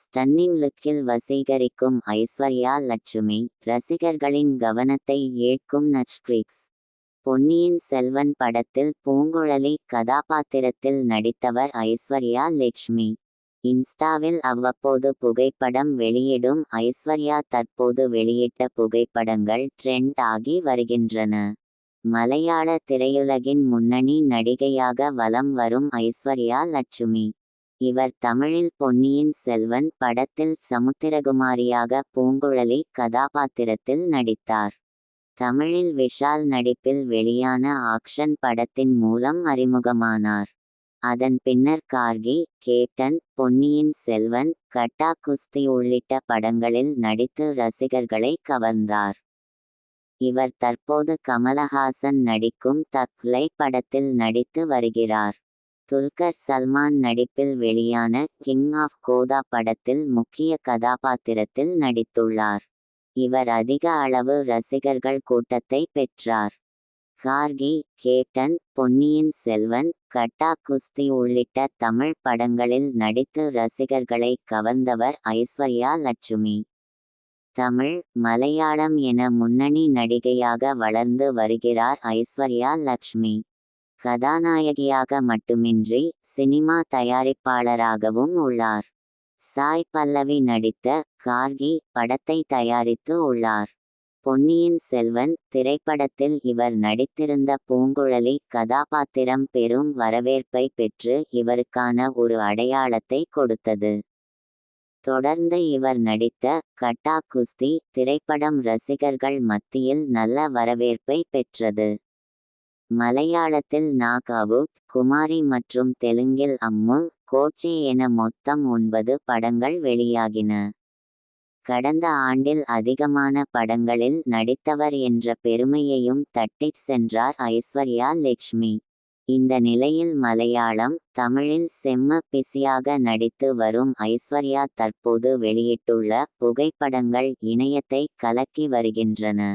Stunning லுக்கில் வசீகரிக்கும் ஐஸ்வர்யா லட்சுமி, ரசிகர்களின் கவனத்தை ஈர்க்கும் நெட்ஃபிளிக்ஸ் பொன்னியின் செல்வன் படத்தில் பூங்குழலி கதாபாத்திரத்தில் நடித்தவர் ஐஸ்வர்யா லட்சுமி. இன்ஸ்டாவில் அவ்வப்போது புகைப்படம் வெளியிடும் ஐஸ்வர்யா தற்போது வெளியிட்ட புகைப்படங்கள் ட்ரெண்ட் ஆகி வருகின்றன. மலையாள திரையுலகின் முன்னணி நடிகையாக வலம் வரும் ஐஸ்வர்யா லட்சுமி. இவர் தமிழில் பொன்னியின் செல்வன் படத்தில் சமுத்திரகுமாரியாக பூங்குழலி கதாபாத்திரத்தில் நடித்தார். தமிழில் விஷால் நடிப்பில் வெளியான ஆக்ஷன் படத்தின் மூலம் அறிமுகமானார். அதன் பின்னர் கார்கி, கேப்டன், பொன்னியின் செல்வன், கட்டா குஸ்தி உள்ளிட்ட படங்களில் நடித்து ரசிகர்களை கவர்ந்தார். இவர் தற்போது கமலஹாசன் நடிக்கும் தக்லை படத்தில் நடித்து வருகிறார். துல்கர் சல்மான் நடிப்பில் வெளியான கிங் ஆஃப் கோதா படத்தில் முக்கிய கதாபாத்திரத்தில் நடித்துள்ளார். இவர் அதிக அளவு ரசிகர்கள் கூட்டத்தை பெற்றார். கார்கி, கேப்டன், பொன்னியின் செல்வன், கட்டா குஸ்தி உள்ளிட்ட தமிழ் படங்களில் நடித்து ரசிகர்களை கவர்ந்தவர் ஐஸ்வர்யா லட்சுமி. தமிழ், மலையாளம் என முன்னணி நடிகையாக வளர்ந்து வருகிறார் ஐஸ்வர்யா லட்சுமி. கதாநாயகியாக மட்டுமின்றி சினிமா தயாரிப்பாளராகவும் உள்ளார். சாய் பல்லவி நடித்த கார்கி படத்தை தயாரித்து உள்ளார். பொன்னியின் செல்வன் திரைப்படத்தில் இவர் நடித்திருந்த பூங்குழலி கதாபாத்திரம் பெரும் வரவேற்பை பெற்று இவருக்கான ஒரு அடையாளத்தை கொடுத்தது. தொடர்ந்து இவர் நடித்த கட்டா குஸ்தி திரைப்படம் ரசிகர்கள் மத்தியில் நல்ல வரவேற்பை பெற்றது. மலையாளத்தில் நாக் அவுட், குமாரி மற்றும் தெலுங்கில் அம்மு, கோட்சே என மொத்தம் 9 படங்கள் வெளியாகின. கடந்த ஆண்டில் அதிகமான படங்களில் நடித்தவர் என்ற பெருமையையும் தட்டிச் சென்றார் ஐஸ்வர்யா லட்சுமி. இந்த நிலையில் மலையாளம், தமிழில் செம்ம பிஸியாக நடித்து வரும் ஐஸ்வர்யா தற்போது வெளியிட்டுள்ள புகைப்படங்கள் இணையத்தை கலக்கி வருகின்றன.